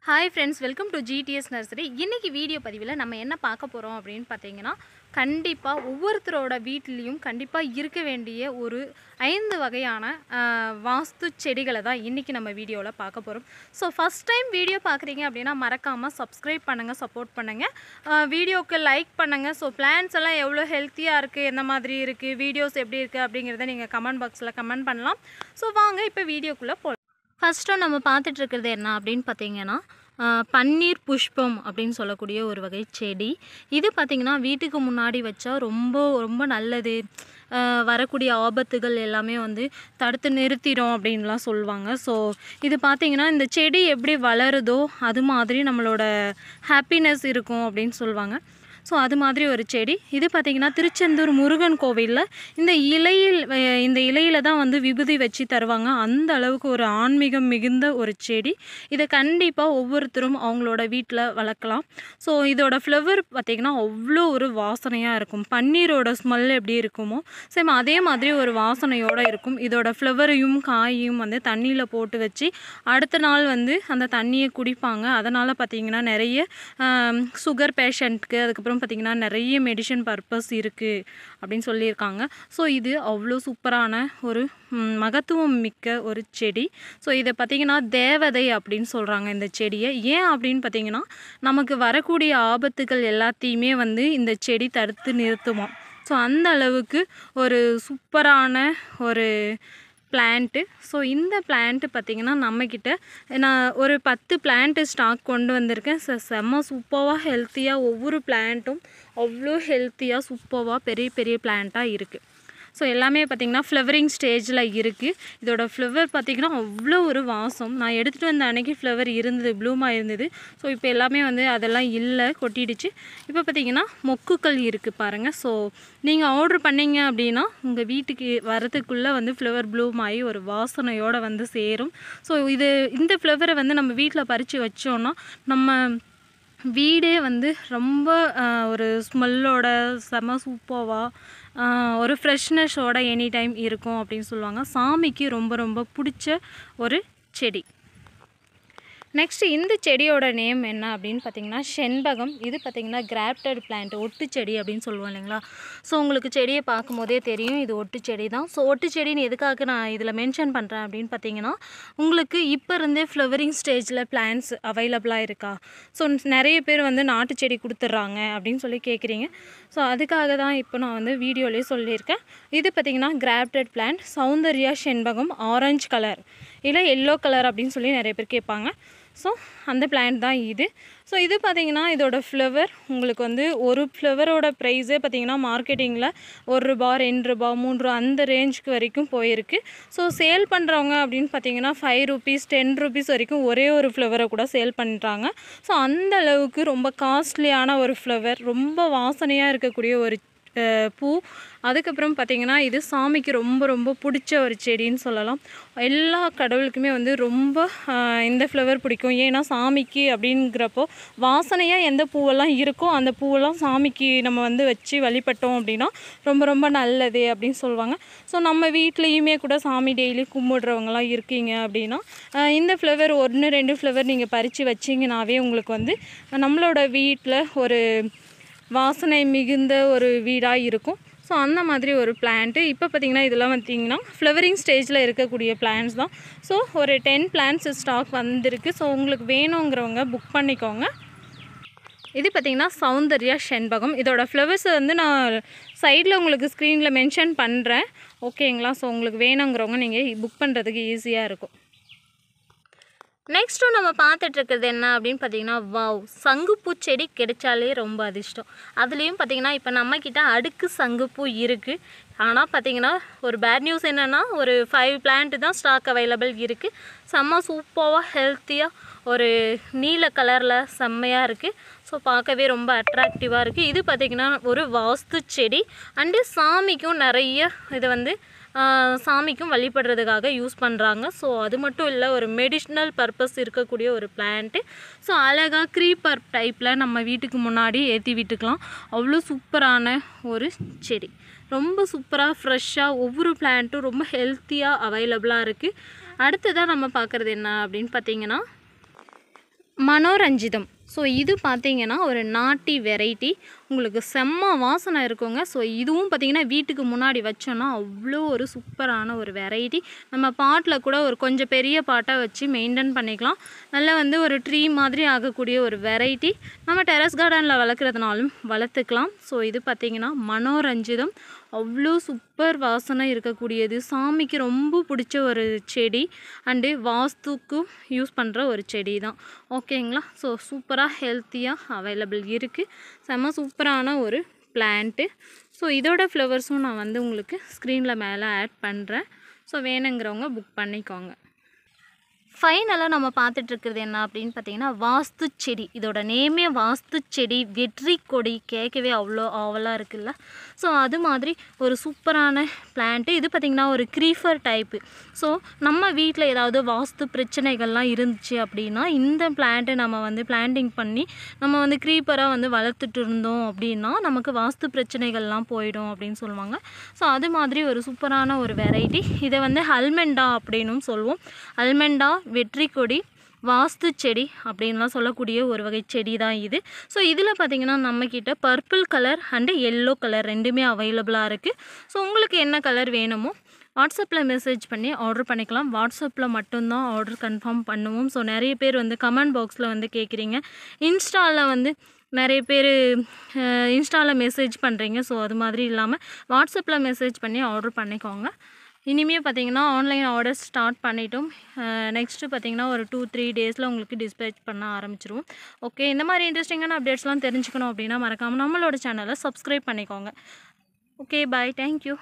Hi friends, welcome to GTS Nursery. இன்னைக்கு video பதிவில் நம்ம என்ன பார்க்க போகிறோம் அப்படின்னு பார்த்தீங்கன்னா, கண்டிப்பாக ஒவ்வொருத்தரோட வீட்லேயும் கண்டிப்பாக இருக்க வேண்டிய ஒரு 5 வகையான வாஸ்து செடிகளை தான் இன்றைக்கி நம்ம வீடியோவில் பார்க்க போகிறோம். ஸோ ஃபஸ்ட் டைம் வீடியோ பார்க்குறீங்க அப்படின்னா மறக்காமல் சப்ஸ்கிரைப் பண்ணுங்கள், சப்போர்ட் பண்ணுங்கள், வீடியோவுக்கு லைக் பண்ணுங்கள். ஸோ பிளான்ஸ் எல்லாம் எவ்வளோ ஹெல்த்தியாக இருக்குது, எந்த மாதிரி இருக்குது, வீடியோஸ் எப்படி இருக்குது அப்படிங்கிறத நீங்கள் கமெண்ட் பாக்ஸில் கமெண்ட் பண்ணலாம். ஸோ வாங்க இப்போ வீடியோக்குள்ளே போகலாம். ஃபஸ்ட்டு நம்ம பார்த்துட்ருக்கிறது என்ன அப்படின்னு பார்த்தீங்கன்னா, பன்னீர் புஷ்பம் அப்படின்னு சொல்லக்கூடிய ஒரு வகை செடி. இது பார்த்திங்கன்னா வீட்டுக்கு முன்னாடி வச்சா ரொம்ப ரொம்ப நல்லது, வரக்கூடிய ஆபத்துகள் எல்லாமே வந்து தடுத்து நிறுத்திடும் அப்படின்லாம் சொல்லுவாங்க. ஸோ இது பார்த்திங்கன்னா இந்த செடி எப்படி வளருதோ அது மாதிரி நம்மளோட ஹாப்பினஸ் இருக்கும் அப்படின்னு சொல்லுவாங்க. ஸோ அது மாதிரி ஒரு செடி. இது பார்த்திங்கன்னா திருச்செந்தூர் முருகன் கோவிலில் இந்த இலையில் தான் வந்து விபூதி வச்சு தருவாங்க. அந்த அளவுக்கு ஒரு ஆன்மீகம் மிகுந்த ஒரு செடி. இதை கண்டிப்பாக ஒவ்வொருத்தரும் அவங்களோட வீட்டில் வளர்க்கலாம். ஸோ இதோட ஃப்ளவர் பார்த்திங்கன்னா அவ்வளோ ஒரு வாசனையாக இருக்கும். பன்னீரோட ஸ்மெல் எப்படி இருக்குமோ சேம் அதே மாதிரி ஒரு வாசனையோடு இருக்கும். இதோட ஃப்ளவரையும் காயையும் வந்து தண்ணியில் போட்டு வச்சு அடுத்த நாள் வந்து அந்த தண்ணியை குடிப்பாங்க. அதனால் பார்த்திங்கன்னா நிறைய சுகர் பேஷண்ட்க்கு, அதுக்கப்புறம் பார்த்திங்கன்னா நிறைய மெடிசன் பர்பஸ் இருக்குது அப்படின்னு சொல்லியிருக்காங்க. ஸோ இது அவ்வளோ சூப்பரான ஒரு மகத்துவம் மிக்க ஒரு செடி. ஸோ இதை பார்த்திங்கன்னா தேவதை அப்படின்னு சொல்கிறாங்க இந்த செடியை. ஏன் அப்படின்னு பார்த்திங்கன்னா நமக்கு வரக்கூடிய ஆபத்துகள் எல்லாத்தையுமே வந்து இந்த செடி தடுத்து நிறுத்துமா. ஸோ அந்த அளவுக்கு ஒரு சூப்பரான ஒரு பிளான்ட்டு. ஸோ இந்த பிளான்ட்டு பார்த்திங்கன்னா நம்மக்கிட்ட நான் ஒரு 10 பிளான்ட்டு ஸ்டாக் கொண்டு வந்திருக்கேன். செம்ம சூப்பராக ஹெல்த்தியாக ஒவ்வொரு பிளான்ட்டும் அவ்வளோ ஹெல்த்தியாக சூப்பராக பெரிய பெரிய பிளான்ட்டாக இருக்குது. ஸோ எல்லாமே பார்த்திங்கன்னா ஃப்ளவரிங் ஸ்டேஜில் இருக்குது. இதோட ஃப்ளவர் பார்த்திங்கன்னா அவ்வளோ ஒரு வாசம். நான் எடுத்துகிட்டு வந்த அன்றைக்கி ஃப்ளவர் இருந்தது, ப்ளூமாக இருந்தது. ஸோ இப்போ எல்லாமே வந்து அதெல்லாம் இல்லை, கொட்டிடுச்சு. இப்போ பார்த்திங்கன்னா மொக்குக்கள் இருக்குது பாருங்கள். ஸோ நீங்கள் ஆர்டர் பண்ணிங்க அப்படின்னா உங்கள் வீட்டுக்கு வரதுக்குள்ளே வந்து ஃப்ளவர் ப்ளூம் ஆகி ஒரு வாசனையோடு வந்து சேரும். ஸோ இந்த ஃப்ளவரை வந்து நம்ம வீட்டில் பறித்து வச்சோன்னா நம்ம வீடே வந்து ரொம்ப ஒரு ஸ்மெல்லோட செம சூப்பராக ஒரு ஃப்ரெஷ்னஸோட எனி டைம் இருக்கும் அப்படின்னு சொல்லுவாங்க. சாமிக்கு ரொம்ப ரொம்ப பிடிச்ச ஒரு செடி. நெக்ஸ்ட்டு இந்த செடியோட நேம் என்ன அப்படின்னு பார்த்திங்கன்னா செண்பகம். இது பார்த்திங்கன்னா கிராஃப்டட் பிளான்ட், ஒட்டு செடி அப்படின்னு சொல்லுவோம் இல்லைங்களா. ஸோ உங்களுக்கு செடியை பார்க்கும் போதே தெரியும் இது ஒட்டு செடி தான். ஸோ ஒட்டு செடின்னு எதுக்காக நான் இதில் மென்ஷன் பண்ணுறேன் அப்படின்னு பார்த்திங்கன்னா, உங்களுக்கு இப்போ இருந்தே ஃப்ளவரிங் ஸ்டேஜில் பிளான்ட்ஸ் அவைலபிளாக இருக்கா. ஸோ நிறைய பேர் வந்து நாட்டு செடி கொடுத்துட்றாங்க அப்படின்னு சொல்லி கேட்குறீங்க. ஸோ அதுக்காக தான் இப்போ நான் வந்து வீடியோலேயே சொல்லியிருக்கேன். இது பார்த்திங்கன்னா கிராஃப்டட் பிளான்ட், சௌந்தர்யா செண்பகம், ஆரஞ்சு கலர் இல்லை எல்லோ கலர் அப்படின்னு சொல்லி நிறைய பேர் கேட்பாங்க. ஸோ அந்த பிளான்ட் தான் இது. ஸோ இது பார்த்திங்கன்னா இதோட ஃப்ளவர் உங்களுக்கு வந்து ஒரு ஃப்ளவரோட ப்ரைஸே பார்த்திங்கன்னா மார்க்கெட்டிங்கில் ₹1, ₹2, ₹3 அந்த ரேஞ்சுக்கு வரைக்கும் போயிருக்கு. ஸோ சேல் பண்ணுறவங்க அப்படின்னு பார்த்திங்கன்னா ₹5, ₹10 வரைக்கும் ஒரே ஒரு ஃப்ளவரை கூட சேல் பண்ணுறாங்க. ஸோ அந்த அளவுக்கு ரொம்ப காஸ்ட்லியான ஒரு ஃப்ளவர், ரொம்ப வாசனையாக இருக்கக்கூடிய ஒரு பூ. அதுக்கப்புறம் பார்த்திங்கன்னா இது சாமிக்கு ரொம்ப ரொம்ப பிடிச்ச ஒரு செடின்னு சொல்லலாம். எல்லா கடவுளுக்குமே வந்து ரொம்ப இந்த ஃப்ளவர் பிடிக்கும். ஏன்னா சாமிக்கு அப்படிங்கிறப்போ வாசனையாக எந்த பூவெல்லாம் இருக்கோ அந்த பூவெல்லாம் சாமிக்கு நம்ம வந்து வச்சு வழிபட்டோம் அப்படின்னா ரொம்ப ரொம்ப நல்லது அப்படின்னு சொல்லுவாங்க. ஸோ நம்ம வீட்லேயுமே கூட சாமி டெய்லி கும்பிடுறவங்களாம் இருக்கீங்க அப்படின்னா இந்த ஃப்ளவர் 1, 2 ஃப்ளவர் நீங்கள் பறித்து வச்சிங்கனாவே உங்களுக்கு வந்து நம்மளோட வீட்டில் ஒரு வாசனை மிகுந்த ஒரு வீடாக இருக்கும். ஸோ அந்த மாதிரி ஒரு பிளான்ட்டு. இப்போ பார்த்திங்கன்னா இதெல்லாம் பார்த்திங்கன்னா ஃப்ளவரிங் ஸ்டேஜில் இருக்கக்கூடிய பிளான்ட்ஸ் தான். ஸோ ஒரு 10 பிளான்ட்ஸ் ஸ்டாக் வந்திருக்கு. ஸோ உங்களுக்கு வேணுங்கிறவங்க புக் பண்ணிக்கோங்க. இது பார்த்திங்கன்னா சௌந்தர்யா செண்பகம். இதோட ஃப்ளவர்ஸ் வந்து நான் சைடில் உங்களுக்கு ஸ்க்ரீனில் மென்ஷன் பண்ணுறேன், ஓகேங்களா. ஸோ உங்களுக்கு வேணுங்கிறவங்க நீங்கள் புக் பண்ணுறதுக்கு ஈஸியாக இருக்கும். நெக்ஸ்ட்டு நம்ம பார்த்துட்ருக்கிறது என்ன அப்படின்னு பார்த்திங்கன்னா, வாவ், சங்குப்பூ செடி கிடைச்சாலே ரொம்ப அதிர்ஷ்டம். அதுலேயும் பார்த்திங்கன்னா இப்போ நம்மக்கிட்ட அடுக்கு சங்குப்பூ இருக்குது. ஆனால் பார்த்திங்கன்னா ஒரு பேட் நியூஸ் என்னென்னா ஒரு 5 பிளான்ட்டு தான் ஸ்டாக் அவைலபிள் இருக்குது. செம்ம சூப்பராக ஹெல்த்தியாக ஒரு நீல கலரில் செம்மையாக இருக்குது. ஸோ பார்க்கவே ரொம்ப அட்ராக்டிவாக இருக்குது. இது பார்த்திங்கன்னா ஒரு வாஸ்து செடி அண்டு சாமிக்கும் நிறைய இதை வந்து சாமிக்கும் வழிபடுறதுக்காக யூஸ் பண்ணுறாங்க. ஸோ அது மட்டும் இல்லை, ஒரு மெடிஷ்னல் பர்பஸ் இருக்கக்கூடிய ஒரு பிளான்ட்டு. ஸோ அழகாக க்ரீப்பர் டைப்பில் நம்ம வீட்டுக்கு முன்னாடி ஏற்றி விட்டுக்கலாம். அவ்வளோ சூப்பரான ஒரு செடி, ரொம்ப சூப்பராக ஃப்ரெஷ்ஷாக ஒவ்வொரு பிளான்ட்டும் ரொம்ப ஹெல்த்தியாக அவைலபிளாக இருக்குது. அடுத்ததாக நம்ம பார்க்குறது என்ன அப்படின்னு பார்த்திங்கன்னா மனோரஞ்சிதம். ஸோ இது பார்த்தீங்கன்னா ஒரு நாட்டி வெரைட்டி. உங்களுக்கு செம்ம வாசனை இருக்குங்க. ஸோ இதுவும் பார்த்தீங்கன்னா வீட்டுக்கு முன்னாடி வச்சோன்னா அவ்வளோ ஒரு சூப்பரான ஒரு வெரைட்டி. நம்ம பாட்டில் கூட ஒரு கொஞ்சம் பெரிய பாட்டாக வச்சு மெயின்டைன் பண்ணிக்கலாம். நல்லா வந்து ஒரு ட்ரீ மாதிரி ஆகக்கூடிய ஒரு வெரைட்டி. நம்ம டெரஸ் கார்டனில் வளர்க்குறதுனாலும் வளர்த்துக்கலாம். ஸோ இது பார்த்திங்கன்னா மனோரஞ்சிதம். அவ்வளோ சூப்பர் வாசனை இருக்கக்கூடியது. சாமிக்கு ரொம்ப பிடிச்ச ஒரு செடி அண்டு வாஸ்துக்கும் யூஸ் பண்ணுற ஒரு செடி தான். ஓகேங்களா? ஸோ சூப்பராக ஹெல்த்தியாக அவைலபிள் இருக்குது. செம்ம சூப்பரான ஒரு பிளான்ட்டு. ஸோ இதோட ஃப்ளவர்ஸும் நான் வந்து உங்களுக்கு ஸ்க்ரீனில் மேலே ஆட் பண்ணுறேன். ஸோ வேணுங்கிறவங்க புக் பண்ணிக்கோங்க. ஃபைனலாக நம்ம பார்த்துட்ருக்கிறது என்ன அப்படின்னு பார்த்தீங்கன்னா வாஸ்து செடி. இதோட நேமே வாஸ்து செடி, வெற்றி கொடி. கேட்கவே அவ்வளோ ஆவலாக இருக்குல்ல. ஸோ அது மாதிரி ஒரு சூப்பரான பிளான்ட்டு. இது பார்த்திங்கன்னா ஒரு க்ரீஃபர் டைப்பு. ஸோ நம்ம வீட்டில் ஏதாவது வாஸ்து பிரச்சனைகள்லாம் இருந்துச்சு அப்படின்னா இந்த பிளான்ட்டை நம்ம வந்து பிளான்டிங் பண்ணி நம்ம வந்து க்ரீப்பராக வந்து வளர்த்துட்டு இருந்தோம் அப்படின்னா நமக்கு வாஸ்து பிரச்சனைகள்லாம் போயிடும் அப்படின்னு சொல்லுவாங்க. ஸோ அது மாதிரி ஒரு சூப்பரான ஒரு வெரைட்டி. இதை வந்து அல்மெண்டா அப்படின்னும் சொல்லுவோம். அல்மெண்டா, வெற்றி கொடி, வாஸ்து செடி அப்படின்லாம் சொல்லக்கூடிய ஒரு வகை செடி தான் இது. ஸோ இதில் பார்த்திங்கன்னா நம்மக்கிட்ட purple colour and yellow colour ரெண்டுமே அவைலபிளாக இருக்குது. ஸோ உங்களுக்கு என்ன கலர் வேணுமோ வாட்ஸ்அப்பில் மெசேஜ் பண்ணி ஆர்டர் பண்ணிக்கலாம். வாட்ஸ்அப்பில் மட்டும்தான் ஆர்டர் கன்ஃபார்ம் பண்ணுவோம். ஸோ நிறைய பேர் வந்து கமெண்ட் பாக்ஸில் வந்து கேட்குறீங்க. இன்ஸ்டாவில் வந்து நிறைய பேர் இன்ஸ்டாவில் மெசேஜ் பண்ணுறீங்க. ஸோ அது மாதிரி இல்லாமல் வாட்ஸ்அப்பில் மெசேஜ் பண்ணி ஆர்டர் பண்ணிக்கோங்க. இனிமேல் பார்த்திங்கன்னா ஆன்லைன் ஆர்டர் ஸ்டார்ட் பண்ணிட்டோம். நெக்ஸ்ட்டு பார்த்திங்கன்னா ஒரு 2-3 டேஸில் உங்களுக்கு டிஸ்பேச் பண்ண ஆரம்பிச்சிருவோம். ஓகே, இந்த மாதிரி இன்ட்ரெஸ்டிங்கான அப்டேட்ஸ்லாம் தெரிஞ்சுக்கணும் அப்படின்னா மறக்காமல் நம்மளோட சேனலை சப்ஸ்கிரைப் பண்ணிக்கோங்க. ஓகே, பாய், தேங்க்யூ.